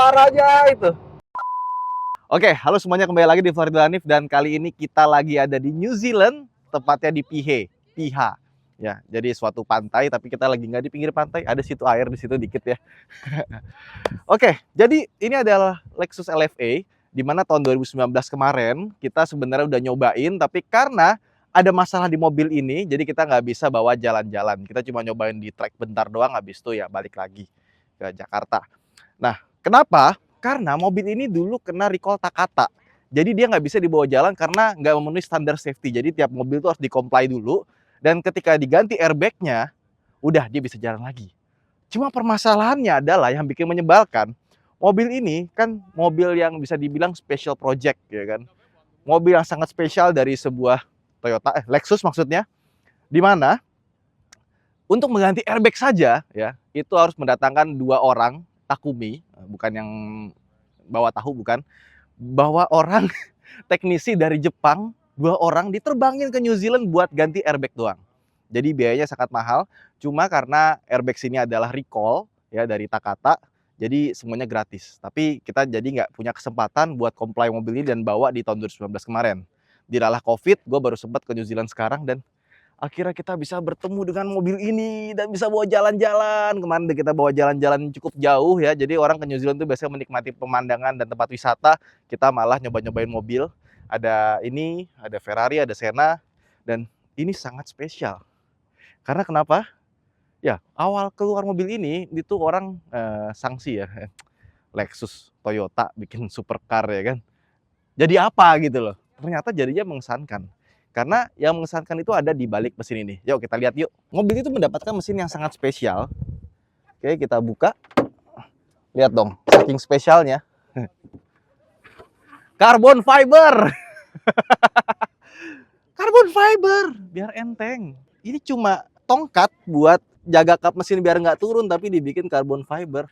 suaranya itu. Oke, halo semuanya, kembali lagi di Faridul Hanif dan kali ini kita lagi ada di New Zealand, tepatnya di Piha. Ya, jadi suatu pantai tapi kita lagi nggak di pinggir pantai, ada situ air di situ dikit ya. Oke, jadi ini adalah Lexus LFA di mana tahun 2019 kemarin kita sebenarnya udah nyobain, tapi karena ada masalah di mobil ini, jadi kita nggak bisa bawa jalan-jalan. Kita cuma nyobain di track bentar doang, habis itu ya balik lagi ke Jakarta. Nah, kenapa? Karena mobil ini dulu kena recall Takata. Jadi dia nggak bisa dibawa jalan karena nggak memenuhi standar safety. Jadi tiap mobil itu harus di-comply dulu. Dan ketika diganti airbagnya, udah dia bisa jalan lagi. Cuma permasalahannya adalah yang bikin menyebalkan, mobil ini kan mobil yang bisa dibilang special project, ya kan? Mobil yang sangat spesial dari sebuah Lexus maksudnya, di mana untuk mengganti airbag saja ya, itu harus mendatangkan 2 orang Takumi, bukan yang bawa tahu, bukan. Bawa orang teknisi dari Jepang, 2 orang diterbangin ke New Zealand buat ganti airbag doang. Jadi biayanya sangat mahal, cuma karena airbag sini adalah recall ya dari Takata, jadi semuanya gratis. Tapi kita jadi nggak punya kesempatan buat comply mobil ini dan bawa di tahun 2019 kemarin. Diralah COVID, gue baru sempat ke New Zealand sekarang dan akhirnya kita bisa bertemu dengan mobil ini dan bisa bawa jalan-jalan. Kemarin kita bawa jalan-jalan cukup jauh ya. Jadi orang ke New Zealand tuh biasanya menikmati pemandangan dan tempat wisata. Kita malah nyoba-nyobain mobil. Ada ini, ada Ferrari, ada Senna. Dan ini sangat spesial. Karena kenapa? Ya, awal keluar mobil ini itu orang sanksi ya. Lexus, Toyota bikin supercar ya kan. Jadi apa gitu loh. Ternyata jadinya mengesankan. Karena yang mengesankan itu ada di balik mesin ini. Yuk kita lihat yuk. Mobil itu mendapatkan mesin yang sangat spesial. Oke, kita buka. Lihat dong, saking spesialnya. Carbon fiber. Carbon fiber, biar enteng. Ini cuma tongkat buat jaga kap mesin biar nggak turun, tapi dibikin carbon fiber.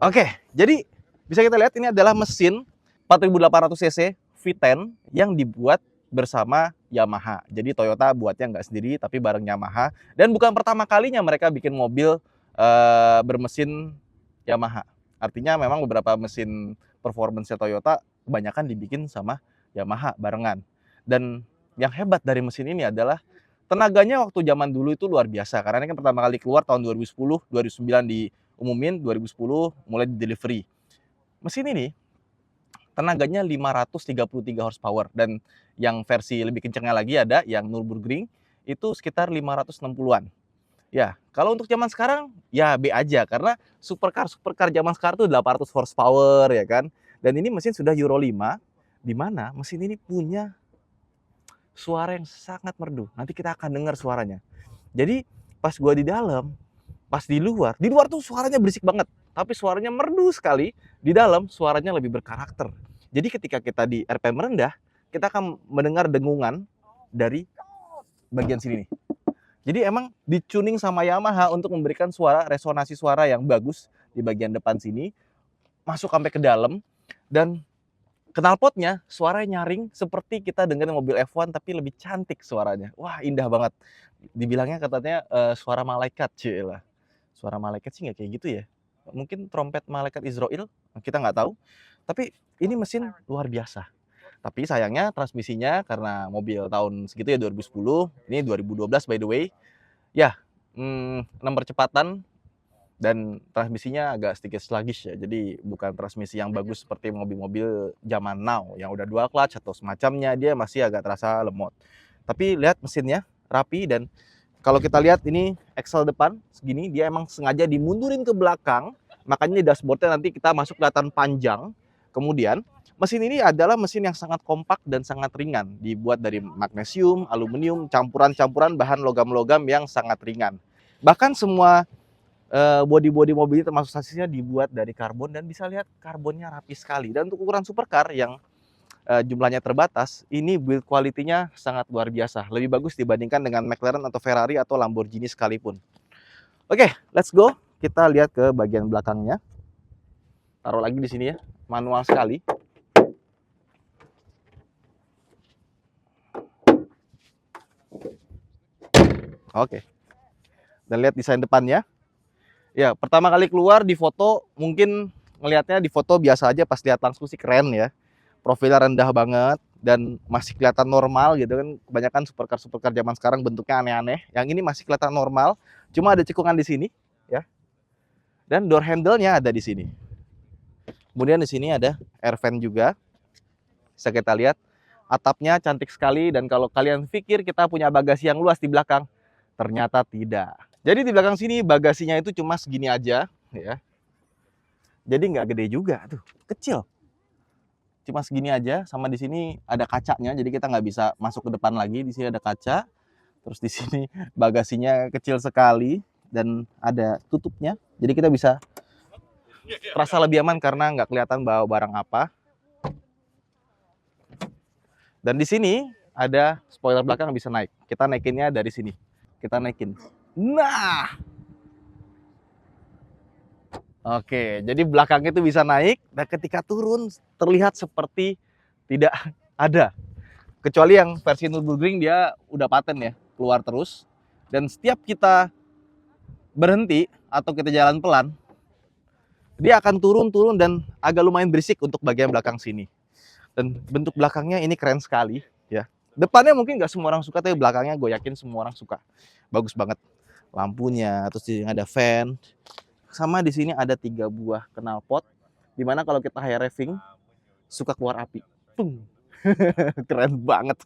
Oke, jadi bisa kita lihat ini adalah mesin 4800 cc V10 yang dibuat bersama Yamaha. Jadi Toyota buatnya nggak sendiri tapi bareng Yamaha. Dan bukan pertama kalinya mereka bikin mobil bermesin Yamaha. Artinya memang beberapa mesin performance Toyota kebanyakan dibikin sama Yamaha barengan. Dan yang hebat dari mesin ini adalah tenaganya waktu zaman dulu itu luar biasa. Karena ini kan pertama kali keluar tahun 2010, 2009 diumumin, 2010 mulai di delivery. Mesin ini tenaganya 533 horsepower dan yang versi lebih kencangnya lagi ada yang Nürburgring itu sekitar 560-an. Ya, kalau untuk zaman sekarang ya B aja karena supercar zaman sekarang tuh 800 horsepower ya kan. Dan ini mesin sudah Euro 5 di mana mesin ini punya suara yang sangat merdu. Nanti kita akan dengar suaranya. Jadi pas gua di dalam, pas di luar tuh suaranya berisik banget, tapi suaranya merdu sekali. Di dalam suaranya lebih berkarakter. Jadi ketika kita di RPM rendah, kita akan mendengar dengungan dari bagian sini nih. Jadi emang dicuning sama Yamaha untuk memberikan suara, resonansi suara yang bagus di bagian depan sini, masuk sampai ke dalam, dan knalpotnya suaranya nyaring seperti kita dengerin mobil F1 tapi lebih cantik suaranya. Wah, indah banget. Dibilangnya katanya suara malaikat, cilah. Suara malaikat sih nggak kayak gitu ya. Mungkin trompet malaikat Israel, kita nggak tahu. Tapi ini mesin luar biasa. Tapi sayangnya transmisinya karena mobil tahun segitu ya 2010, ini 2012 by the way. Ya, 6 percepatan dan transmisinya agak sedikit sluggish ya. Jadi bukan transmisi yang bagus seperti mobil-mobil zaman now yang udah dual clutch atau semacamnya, dia masih agak terasa lemot. Tapi lihat mesinnya rapi dan kalau kita lihat ini axle depan segini, dia emang sengaja dimundurin ke belakang, makanya di dashboardnya nanti kita masuk kelihatan panjang. Kemudian mesin ini adalah mesin yang sangat kompak dan sangat ringan, dibuat dari magnesium, aluminium, campuran-campuran bahan logam-logam yang sangat ringan. Bahkan semua bodi-bodi mobil ini termasuk sasisnya dibuat dari karbon dan bisa lihat karbonnya rapi sekali. Dan untuk ukuran supercar yang jumlahnya terbatas, ini build quality-nya sangat luar biasa. Lebih bagus dibandingkan dengan McLaren atau Ferrari atau Lamborghini sekalipun. Oke, let's go. Kita lihat ke bagian belakangnya. Taruh lagi di sini ya, manual sekali. Oke. Dan lihat desain depannya. Ya, pertama kali keluar di foto mungkin ngelihatnya di foto biasa aja, pas lihat langsung sih keren ya. Profilnya rendah banget dan masih kelihatan normal gitu kan. Kebanyakan supercar zaman sekarang bentuknya aneh-aneh. Yang ini masih kelihatan normal, cuma ada cekungan di sini ya. Dan door handle-nya ada di sini. Kemudian di sini ada air vent juga. Bisa kita lihat atapnya cantik sekali, dan kalau kalian pikir kita punya bagasi yang luas di belakang, ternyata tidak. Jadi di belakang sini bagasinya itu cuma segini aja ya. Jadi nggak gede juga tuh, kecil. Cuma segini aja, sama di sini ada kacanya, jadi kita nggak bisa masuk ke depan lagi. Di sini ada kaca. Terus di sini bagasinya kecil sekali dan ada tutupnya. Jadi kita bisa terasa lebih aman karena nggak kelihatan bawa barang apa. Dan di sini ada spoiler belakang yang bisa naik. Kita naikinnya dari sini. Kita naikin. Nah, oke, jadi belakang itu bisa naik, dan ketika turun terlihat seperti tidak ada. Kecuali yang versi Nürburgring dia udah paten ya, keluar terus. Dan setiap kita berhenti atau kita jalan pelan, dia akan turun dan agak lumayan berisik untuk bagian belakang sini. Dan bentuk belakangnya ini keren sekali ya. Depannya mungkin nggak semua orang suka, tapi belakangnya gue yakin semua orang suka. Bagus banget lampunya, terus di sini ada fan. Sama di sini ada 3 buah knalpot, dimana kalau kita high revving suka keluar api. Tung. Keren banget.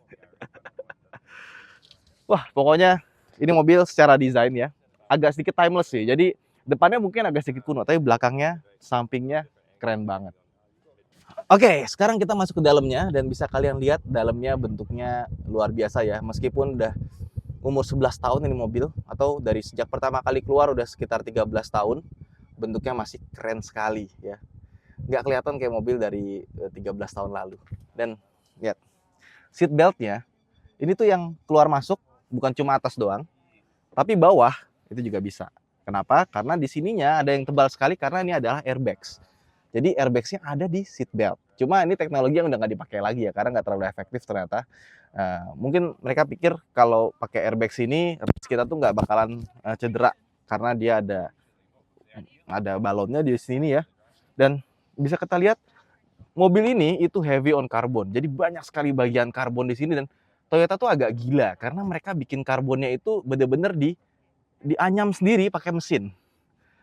Wah, pokoknya ini mobil secara desain ya agak sedikit timeless sih. Jadi depannya mungkin agak sedikit kuno, tapi belakangnya, sampingnya keren banget. Oke, sekarang kita masuk ke dalamnya, dan bisa kalian lihat dalamnya bentuknya luar biasa ya. Meskipun udah umur 11 tahun ini mobil, atau dari sejak pertama kali keluar udah sekitar 13 tahun, bentuknya masih keren sekali ya. Nggak kelihatan kayak mobil dari 13 tahun lalu. Dan lihat, seat beltnya ini tuh yang keluar masuk, bukan cuma atas doang, tapi bawah itu juga bisa. Kenapa? Karena di sininya ada yang tebal sekali, karena ini adalah airbags. Jadi airbagsnya ada di seat belt. Cuma ini teknologi yang udah nggak dipakai lagi ya, karena nggak terlalu efektif ternyata. Mungkin mereka pikir kalau pakai airbags ini kita tuh nggak bakalan cedera, karena dia ada balonnya di sini ya. Dan bisa kita lihat mobil ini itu heavy on carbon. Jadi banyak sekali bagian karbon di sini, dan Toyota tuh agak gila karena mereka bikin karbonnya itu bener-bener dianyam sendiri pakai mesin.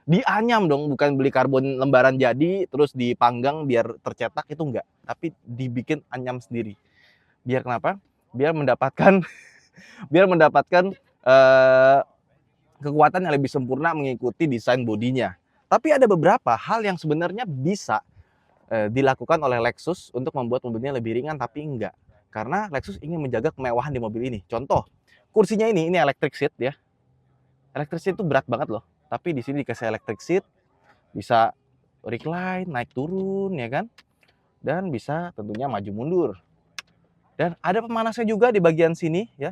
Dianyam dong, bukan beli karbon lembaran jadi terus dipanggang biar tercetak, itu enggak, tapi dibikin anyam sendiri. Biar kenapa? Biar mendapatkan kekuatan yang lebih sempurna mengikuti desain bodinya. Tapi ada beberapa hal yang sebenarnya bisa dilakukan oleh Lexus untuk membuat mobilnya lebih ringan, tapi enggak. Karena Lexus ingin menjaga kemewahan di mobil ini. Contoh, kursinya ini electric seat ya. Electric seat itu berat banget loh. Tapi di sini dikasih electric seat, bisa recline, naik turun ya kan. Dan bisa tentunya maju mundur. Dan ada pemanasnya juga di bagian sini ya.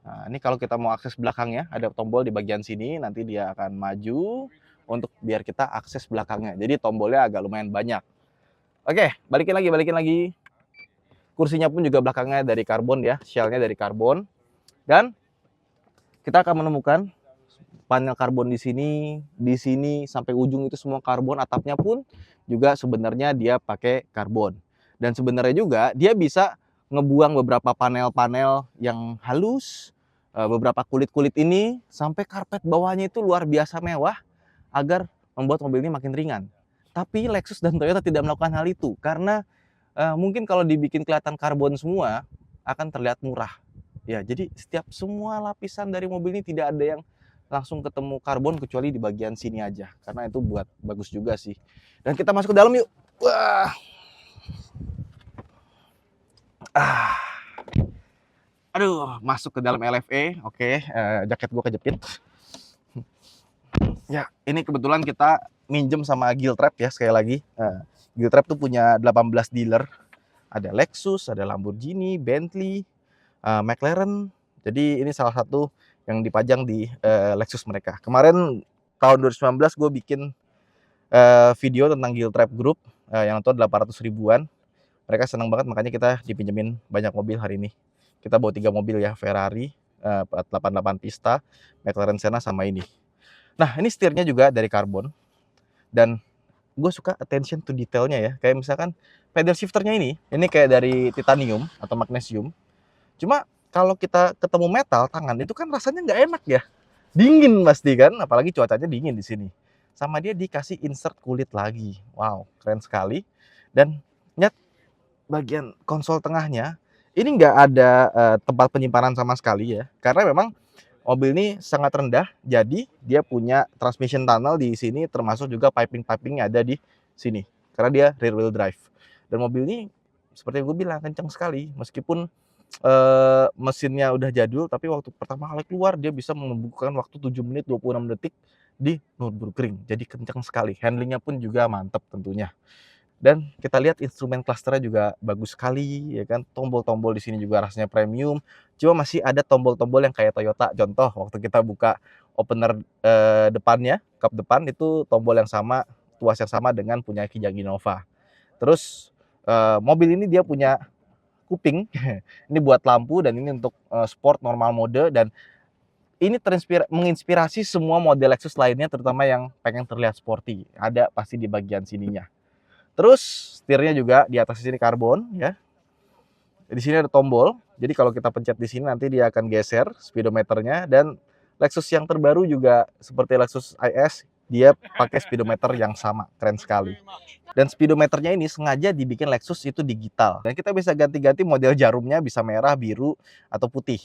Nah, ini kalau kita mau akses belakangnya, ada tombol di bagian sini, nanti dia akan maju untuk biar kita akses belakangnya. Jadi tombolnya agak lumayan banyak. Oke, balikin lagi. Kursinya pun juga belakangnya dari karbon ya, shell-nya dari karbon. Dan kita akan menemukan panel karbon di sini sampai ujung itu semua karbon. Atapnya pun juga sebenarnya dia pakai karbon. Dan sebenarnya juga dia bisa ngebuang beberapa panel-panel yang halus, beberapa kulit-kulit ini, sampai karpet bawahnya itu luar biasa mewah agar membuat mobil ini makin ringan. Tapi Lexus dan Toyota tidak melakukan hal itu karena mungkin kalau dibikin kelihatan karbon semua akan terlihat murah. Ya, jadi semua lapisan dari mobil ini tidak ada yang langsung ketemu karbon kecuali di bagian sini aja. Karena itu buat bagus juga sih. Dan kita masuk ke dalam yuk. Wah. Aduh, masuk ke dalam LFE. Oke, jaket gua kejepit. Ya, ini kebetulan kita minjem sama Giltrap ya, sekali lagi. Giltrap tuh punya 18 dealer. Ada Lexus, ada Lamborghini, Bentley, McLaren. Jadi ini salah satu yang dipajang di Lexus mereka. Kemarin tahun 2019 gue bikin video tentang Giltrap Group yang nonton 800 ribuan. Mereka senang banget, makanya kita dipinjemin banyak mobil hari ini. Kita bawa 3 mobil ya, Ferrari 488 Pista, McLaren Senna, sama ini. Nah, ini setirnya juga dari karbon. Dan gue suka attention to detailnya ya. Kayak misalkan pedal shifternya ini kayak dari titanium atau magnesium. Cuma kalau kita ketemu metal tangan itu kan rasanya nggak enak ya. Dingin pasti kan, apalagi cuacanya dingin di sini. Sama dia dikasih insert kulit lagi. Wow, keren sekali. Dan lihat bagian konsol tengahnya, ini nggak ada tempat penyimpanan sama sekali ya. Karena memang mobil ini sangat rendah, jadi dia punya transmission tunnel di sini, termasuk juga piping-piping ada di sini. Karena dia rear wheel drive. Dan mobil ini seperti yang gue bilang kencang sekali, meskipun mesinnya udah jadul, tapi waktu pertama kali keluar dia bisa membukukan waktu 7 menit 26 detik di Nürburgring. Jadi kencang sekali. Handlingnya pun juga mantap tentunya. Dan kita lihat instrumen clusternya juga bagus sekali, ya kan. Tombol-tombol di sini juga rasanya premium. Cuma masih ada tombol-tombol yang kayak Toyota. Contoh, waktu kita buka opener depannya, kap depan itu tombol yang sama, tuas yang sama dengan punya Kijang Innova. Terus mobil ini dia punya kuping, ini buat lampu dan ini untuk sport normal mode, dan ini menginspirasi semua model Lexus lainnya, terutama yang pengen terlihat sporty. Ada pasti di bagian sininya. Terus setirnya juga di atas sini karbon ya. Di sini ada tombol. Jadi kalau kita pencet di sini nanti dia akan geser speedometernya, dan Lexus yang terbaru juga seperti Lexus IS, dia pakai speedometer yang sama. Keren sekali. Dan speedometernya ini sengaja dibikin Lexus itu digital. Dan kita bisa ganti-ganti model jarumnya, bisa merah, biru, atau putih.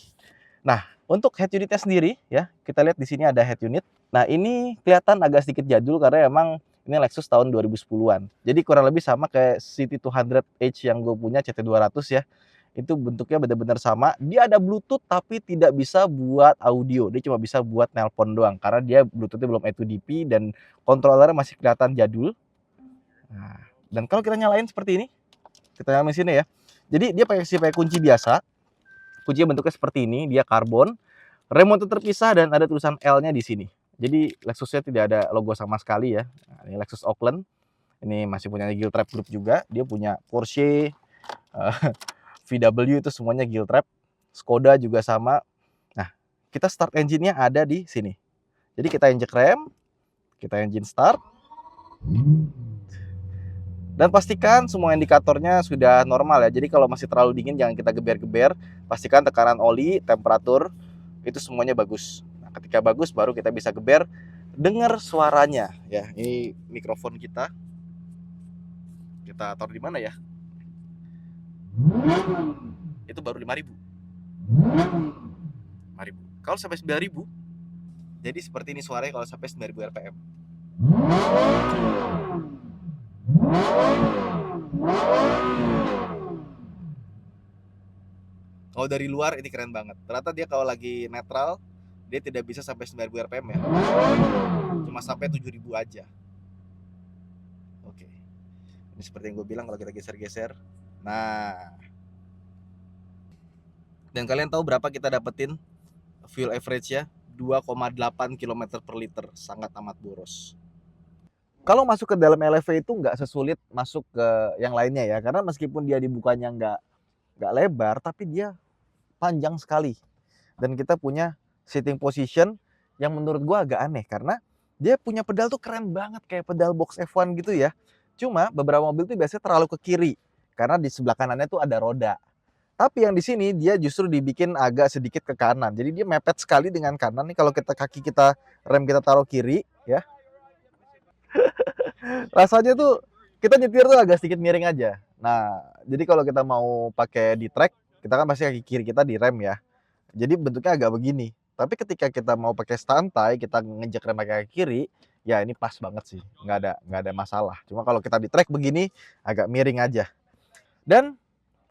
Nah, untuk head unitnya sendiri ya, kita lihat di sini ada head unit. Nah, ini kelihatan agak sedikit jadul karena emang ini Lexus tahun 2010-an. Jadi kurang lebih sama kayak CT200H yang gue punya, CT200 ya. Itu bentuknya benar-benar sama. Dia ada Bluetooth tapi tidak bisa buat audio. Dia cuma bisa buat nelpon doang karena dia Bluetoothnya belum A2DP dan kontrolernya masih kelihatan jadul. Nah, dan kalau kita nyalain seperti ini, kita nyalain sini ya. Jadi dia pakai kunci biasa. Kuncinya bentuknya seperti ini, dia karbon. Remote terpisah dan ada tulisan L-nya di sini. Jadi Lexusnya tidak ada logo sama sekali ya. Nah, ini Lexus Oakland. Ini masih punya Giltrap Group juga. Dia punya Porsche, VW itu semuanya Giltrap. Skoda juga sama. Nah, kita start engine-nya ada di sini. Jadi kita injek rem, kita engine start. Dan pastikan semua indikatornya sudah normal ya. Jadi kalau masih terlalu dingin jangan kita geber-geber. Pastikan tekanan oli, temperatur, itu semuanya bagus. Nah, ketika bagus baru kita bisa geber. Dengar suaranya ya. Ini mikrofon kita. Kita taruh di mana ya? Itu baru 5.000. 5.000. Kalau sampai 9.000, jadi seperti ini suaranya kalau sampai 9.000 RPM. Kalau dari luar ini keren banget. Ternyata dia kalau lagi netral, dia tidak bisa sampai 9.000 RPM ya. Cuma sampai 7.000 aja. Oke. Ini seperti yang gue bilang kalau kita geser-geser. Nah. Dan kalian tahu berapa kita dapetin fuel average ya? 2,8 km per liter. Sangat amat boros. Kalau masuk ke dalam LEV itu nggak sesulit masuk ke yang lainnya ya. Karena meskipun dia dibukanya nggak lebar, tapi dia panjang sekali. Dan kita punya sitting position yang menurut gua agak aneh karena dia punya pedal tuh keren banget kayak pedal box F1 gitu ya. Cuma beberapa mobil tuh biasanya terlalu ke kiri karena di sebelah kanannya tuh ada roda. Tapi yang di sini dia justru dibikin agak sedikit ke kanan. Jadi dia mepet sekali dengan kanan nih. Kalau kita rem kita taruh kiri ya. Rasanya tuh kita nyetir tuh agak sedikit miring aja. Nah, jadi kalau kita mau pakai di track, kita kan pasti kaki kiri kita di rem ya. Jadi bentuknya agak begini. Tapi ketika kita mau pakai santai, kita ngejek rem pakai kaki kiri, ya ini pas banget sih. Nggak ada masalah. Cuma kalau kita di track begini, agak miring aja. Dan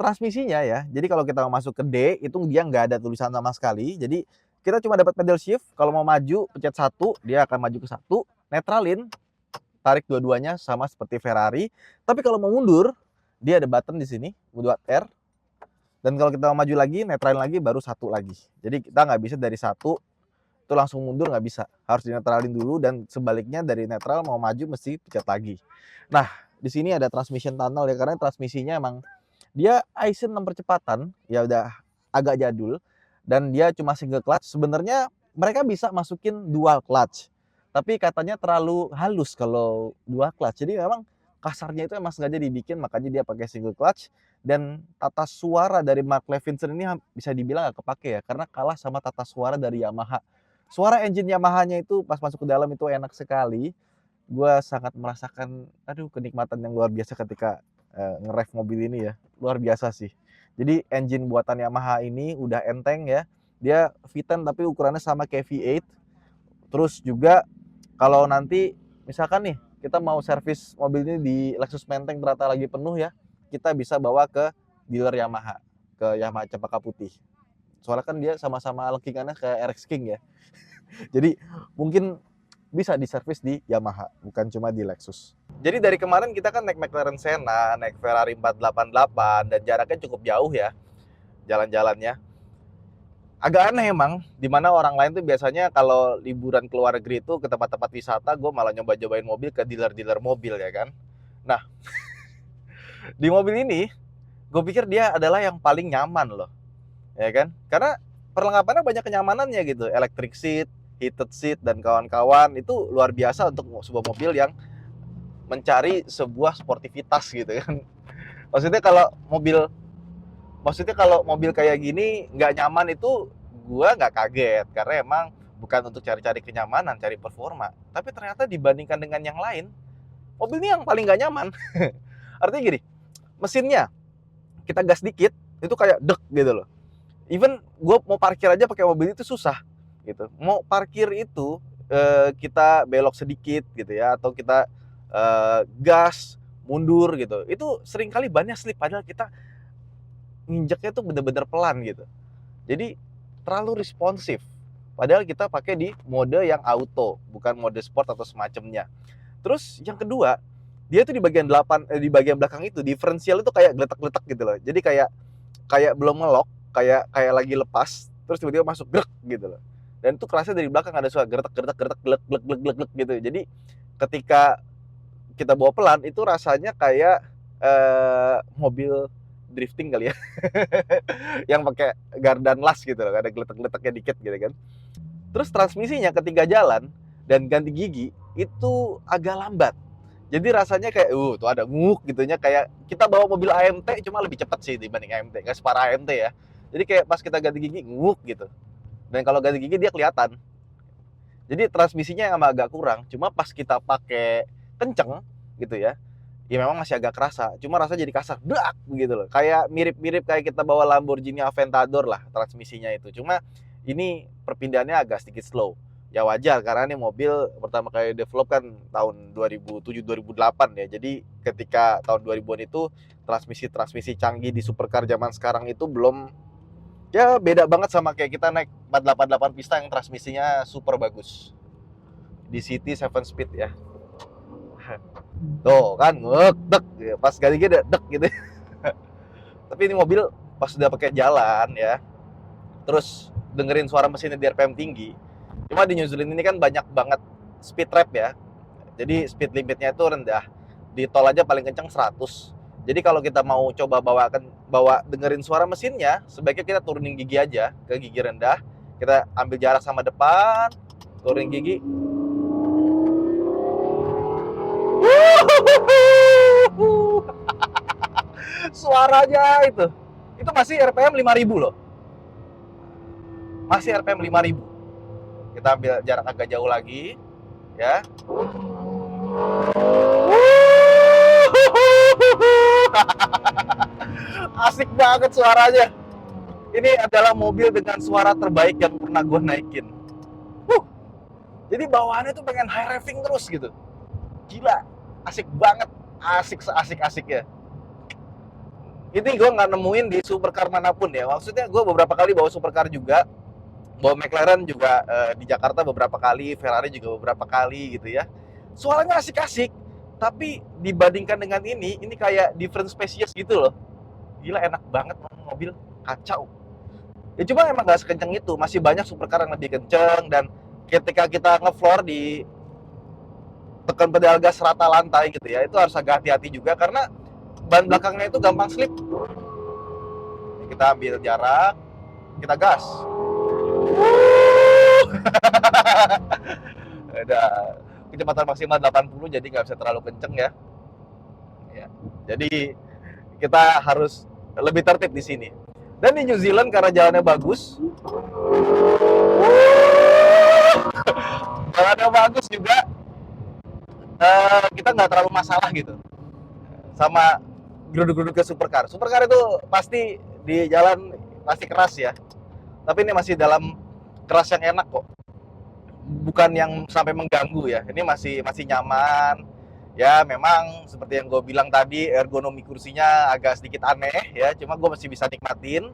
transmisinya ya, jadi kalau kita mau masuk ke D, itu dia nggak ada tulisan sama sekali. Jadi kita cuma dapat pedal shift. Kalau mau maju, pencet 1, dia akan maju ke 1. Netralin, tarik dua-duanya sama seperti Ferrari. Tapi kalau mau mundur, dia ada button di sini buat R. Dan kalau kita mau maju lagi, netralin lagi, baru 1 lagi. Jadi kita nggak bisa dari 1 itu langsung mundur, nggak bisa. Harus dinetralin dulu, dan sebaliknya dari netral mau maju mesti pencet lagi. Nah, di sini ada transmission tunnel ya, karena transmisinya emang dia Aisin 6 percepatan, ya udah agak jadul. Dan dia cuma single clutch. Sebenarnya mereka bisa masukin dual clutch. tapi katanya terlalu halus kalau dua clutch. Jadi memang kasarnya itu emang sengaja dibikin, makanya dia pakai single clutch. Dan tata suara dari Mark Levinson ini bisa dibilang gak kepake ya, karena kalah sama tata suara dari Yamaha. Suara engine Yamaha-nya itu pas masuk ke dalam itu enak sekali. Gue sangat merasakan, aduh, kenikmatan yang luar biasa ketika nge-rev mobil ini ya. Luar biasa sih. Jadi engine buatan Yamaha ini udah enteng ya. Dia V10 tapi ukurannya sama kayak V8. Terus juga kalau nanti misalkan nih kita mau servis mobil ini di Lexus Menteng ternyata lagi penuh ya, kita bisa bawa ke dealer Yamaha, ke Yamaha Cempaka Putih. Soalnya kan dia sama-sama lengkingannya kayak RX King ya. Jadi mungkin bisa diservis di Yamaha, bukan cuma di Lexus. Jadi dari kemarin kita kan naik McLaren Senna, naik Ferrari 488, dan jaraknya cukup jauh ya jalan-jalannya. Agak aneh emang, dimana orang lain tuh biasanya kalau liburan ke luar negeri itu ke tempat-tempat wisata, gue malah nyoba-nyobain mobil ke dealer-dealer mobil ya kan. Nah, di mobil ini, gue pikir dia adalah yang paling nyaman loh, ya kan? Karena perlengkapannya banyak kenyamanannya gitu, electric seat, heated seat, dan kawan-kawan. Itu luar biasa untuk sebuah mobil yang mencari sebuah sportivitas gitu kan. Maksudnya kalau mobil kayak gini nggak nyaman itu gua nggak kaget, karena emang bukan untuk cari-cari kenyamanan, cari performa. Tapi ternyata dibandingkan dengan yang lain, mobil ini yang paling nggak nyaman. Artinya gini, mesinnya kita gas dikit itu kayak dek gitu loh. Even gue mau parkir aja pakai mobil itu susah gitu. Mau parkir itu kita belok sedikit gitu ya, atau kita gas mundur gitu. Itu seringkali bannya slip, padahal kita nginjeknya tuh bener-bener pelan gitu. Jadi terlalu responsif. Padahal kita pakai di mode yang auto, bukan mode sport atau semacamnya. Terus yang kedua, dia tuh di bagian di bagian belakang itu diferensial itu kayak geletak-geletak gitu loh. Jadi kayak belum ngelok, kayak lagi lepas, terus tiba-tiba masuk grek gitu loh. Dan itu kerasa dari belakang ada suara geretak-geretak, glek gitu. Jadi ketika kita bawa pelan itu rasanya kayak mobil drifting kali ya. Yang pakai gardan las gitu loh, ada geletak-geletaknya dikit gitu kan. Terus transmisinya ketika jalan dan ganti gigi itu agak lambat. Jadi rasanya kayak tuh ada nguk gitunya, kayak kita bawa mobil AMT, cuma lebih cepat sih dibanding AMT. Nggak separah AMT ya. Jadi kayak pas kita ganti gigi nguk gitu. Dan kalau ganti gigi dia kelihatan. Jadi transmisinya emang agak kurang. Cuma pas kita pakai kenceng gitu ya, ya memang masih agak kerasa. Cuma rasanya jadi kasar, dak gitu loh. Kayak mirip-mirip kayak kita bawa Lamborghini Aventador lah transmisinya itu. Cuma ini perpindahannya agak sedikit slow. Ya wajar, karena ini mobil pertama kali develop kan tahun 2007-2008 ya. Jadi ketika tahun 2000-an itu transmisi canggih di supercar zaman sekarang itu belum, ya beda banget sama kayak kita naik 488 pista yang transmisinya super bagus. Di City 7 speed ya. Tuh kan, dek, pas ganti gigi dek gitu. Tapi ini mobil pas udah pakai jalan ya, terus dengerin suara mesinnya di RPM tinggi. Cuma di New Zealand ini kan banyak banget speed trap ya. Jadi speed limitnya itu rendah. Di tol aja paling kencang 100. Jadi kalau kita mau coba bawa dengerin suara mesinnya, sebaiknya kita turunin gigi aja ke gigi rendah. Kita ambil jarak sama depan, turunin gigi. Suaranya itu masih RPM 5000 loh. Masih RPM 5000. Kita ambil jarak agak jauh lagi ya. Asik banget suaranya. Ini adalah mobil dengan suara terbaik yang pernah gue naikin. Jadi bawaannya tuh pengen high revving terus gitu. Gila, asik banget, asik seasik-asiknya. Ini gue nggak nemuin di supercar manapun ya. Maksudnya gue beberapa kali bawa supercar juga, bawa McLaren juga di Jakarta beberapa kali, Ferrari juga beberapa kali gitu ya. Suaranya asik-asik, tapi dibandingkan dengan ini kayak different species gitu loh. Gila, enak banget mobil, kacau. Ya cuma emang nggak sekenceng itu, masih banyak supercar yang lebih kenceng, dan ketika kita nge-floor di tekan pedal gas rata lantai gitu ya, itu harus agak hati-hati juga karena ban belakangnya itu gampang slip. Kita ambil jarak, kita gas. Ada kecepatan maksimal 80, jadi nggak bisa terlalu kenceng ya. Ya. Jadi kita harus lebih tertib di sini. Dan di New Zealand karena jalannya bagus, jalannya bagus juga, kita nggak terlalu masalah gitu sama geruduk-geruduk ke supercar. Supercar itu pasti di jalan pasti keras ya. Tapi ini masih dalam keras yang enak kok. Bukan yang sampai mengganggu ya. Ini masih nyaman. Ya memang seperti yang gue bilang tadi, ergonomi kursinya agak sedikit aneh ya. Cuma gue masih bisa nikmatin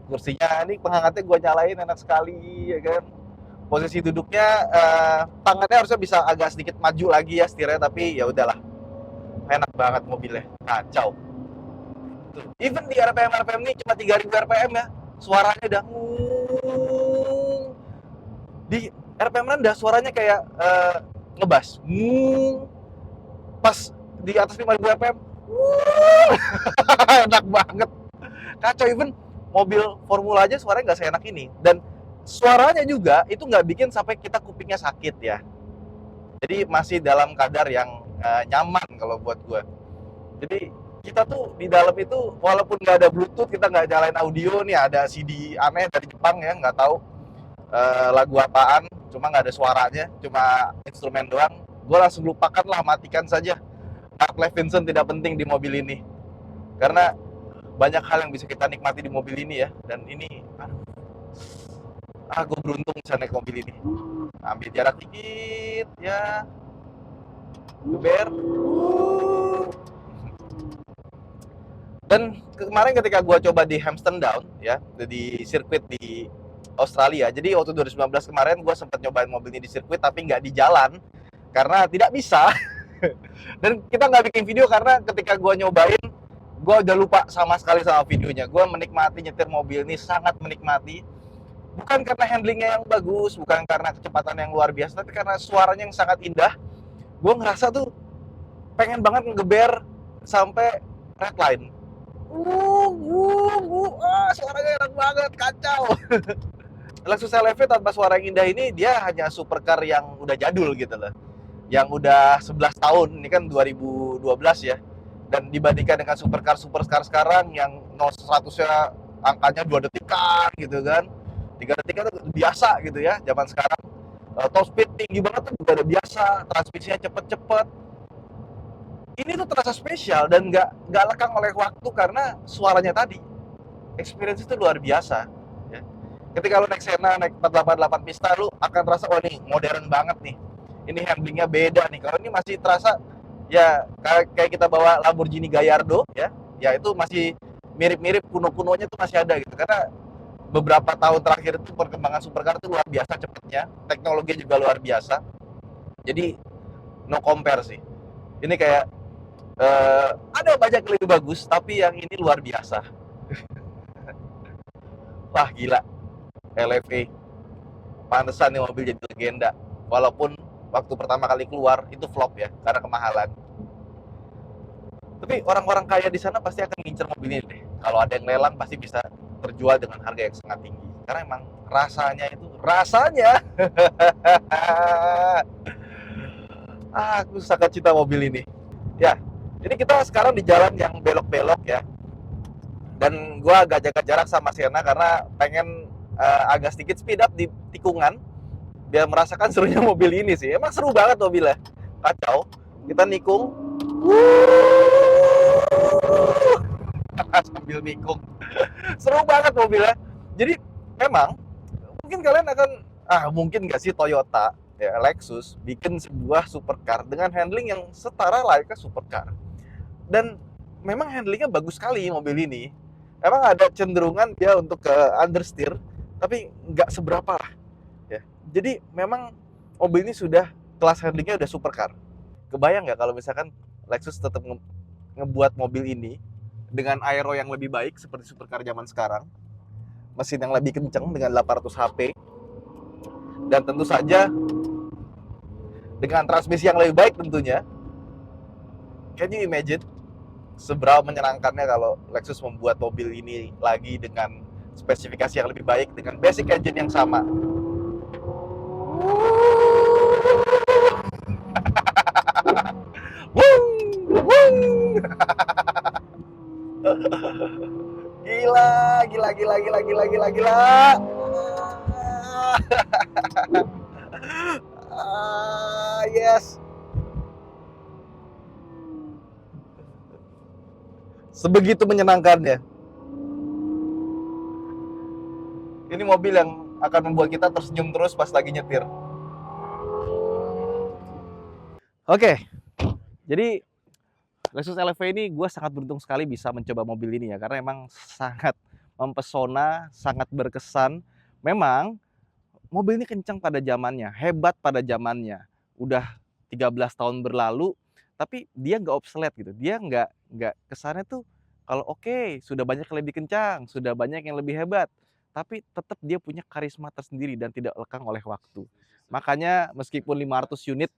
kursinya. Ini penghangatnya gue nyalain enak sekali ya kan. Posisi duduknya tangannya harusnya bisa agak sedikit maju lagi ya setirnya, tapi ya udahlah. Enak banget mobilnya. Kacau. Tuh. Even di RPM ini cuma 3000 RPM ya. Suaranya udah di RPM rendah suaranya kayak ngebas. Pas di atas 5000 RPM enak banget. Kacau, even mobil formula aja suaranya nggak seenak ini. Dan suaranya juga itu nggak bikin sampai kita kupingnya sakit ya. Jadi masih dalam kadar yang nyaman kalau buat gue. Jadi kita tuh di dalam itu walaupun nggak ada Bluetooth, kita nggak nyalain audio nih, ada CD aneh dari Jepang ya, nggak tahu lagu apaan, cuma nggak ada suaranya, cuma instrumen doang. Gue langsung lupakan lah, matikan saja. Mark Levinson tidak penting di mobil ini, karena banyak hal yang bisa kita nikmati di mobil ini ya. Dan ini, gue beruntung bisa naik mobil ini. Ambil jarak dikit ya, geber. Dan kemarin ketika gue coba di Hampton Down ya, di sirkuit di Australia. Jadi waktu 2019 kemarin gue sempat nyobain mobil ini di sirkuit, tapi nggak di jalan karena tidak bisa. Dan kita nggak bikin video karena ketika gue nyobain, gue udah lupa sama sekali sama videonya. Gue menikmati nyetir mobil ini, sangat menikmati. Bukan karena handlingnya yang bagus, bukan karena kecepatan yang luar biasa, tapi karena suaranya yang sangat indah. Gue ngerasa tuh pengen banget ngegeber sampai red line. Suaranya enak banget, kacau. Lexus LEV tanpa suara yang indah ini, dia hanya supercar yang udah jadul gitu loh. Yang udah 11 tahun, ini kan 2012 ya. Dan dibandingkan dengan supercar sekarang yang 0-100-nya angkanya 2 detikan gitu kan. 3 detik itu biasa gitu ya zaman sekarang. Top speed tinggi banget tuh juga udah biasa, transmisinya cepet-cepet. Ini tuh terasa spesial dan nggak lekang oleh waktu karena suaranya tadi. Experience itu luar biasa. Ya. Ketika lu naik Senna, naik 488 Pista, lu akan terasa, oh nih modern banget nih. Ini handlingnya beda nih. Kalau ini masih terasa ya kayak kita bawa Lamborghini Gallardo ya. Ya itu masih mirip-mirip, kuno-kunonya tuh masih ada gitu. Karena beberapa tahun terakhir itu perkembangan supercar itu luar biasa cepatnya. Teknologi juga luar biasa. Jadi no compare sih. Ini kayak ada banyak yang lebih bagus, tapi yang ini luar biasa. Wah gila, LEV pantesan nih mobil jadi legenda. Walaupun waktu pertama kali keluar itu flop ya, karena kemahalan. Tapi orang-orang kaya di sana pasti akan ngincer mobil ini deh. Kalau ada yang lelang pasti bisa terjual dengan harga yang sangat tinggi. Karena emang rasanya aku sangat cinta mobil ini. Ya, jadi kita sekarang di jalan yang belok-belok ya. Dan gue agak jaga jarak sama Sienna karena pengen agak sedikit speed up di tikungan biar merasakan serunya mobil ini sih. Emang seru banget mobilnya, kacau. Kita nikung, sambil nikung, seru banget mobilnya. Jadi memang mungkin kalian akan mungkin nggak sih Toyota ya, Lexus bikin sebuah supercar dengan handling yang setara layaknya supercar. Dan memang handlingnya bagus sekali mobil ini. Emang ada cenderungan dia untuk ke understeer, tapi nggak seberapa lah. Ya. Jadi memang mobil ini sudah kelas handlingnya udah supercar. Kebayang nggak kalau misalkan Lexus tetap ngebuat mobil ini dengan aero yang lebih baik seperti supercar zaman sekarang, mesin yang lebih kencang dengan 800 HP, dan tentu saja dengan transmisi yang lebih baik tentunya. Can you imagine seberapa menyenangkannya kalau Lexus membuat mobil ini lagi dengan spesifikasi yang lebih baik dengan basic engine yang sama. Gila, gila, gila, gila, gila, gila, gila. Yes. Sebegitu menyenangkannya. Ini mobil yang akan membuat kita tersenyum terus pas lagi nyetir. Oke, jadi Lexus LV ini gue sangat beruntung sekali bisa mencoba mobil ini ya, karena emang sangat mempesona, sangat berkesan. Memang mobil ini kencang pada zamannya, hebat pada zamannya. Udah 13 tahun berlalu, tapi dia nggak obsolete gitu. Dia nggak kesannya tuh kalau oke, sudah banyak yang lebih kencang, sudah banyak yang lebih hebat, tapi tetap dia punya karisma tersendiri dan tidak lekang oleh waktu. Makanya meskipun 500 unit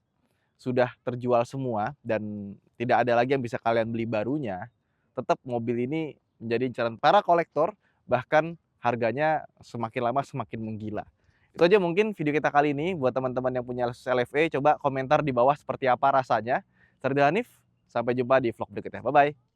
sudah terjual semua dan tidak ada lagi yang bisa kalian beli barunya, tetap mobil ini menjadi incaran para kolektor, bahkan harganya semakin lama semakin menggila. Itu aja mungkin video kita kali ini. Buat teman-teman yang punya Lexus LFE, coba komentar di bawah seperti apa rasanya. Saya Hanif, sampai jumpa di vlog berikutnya. Bye-bye.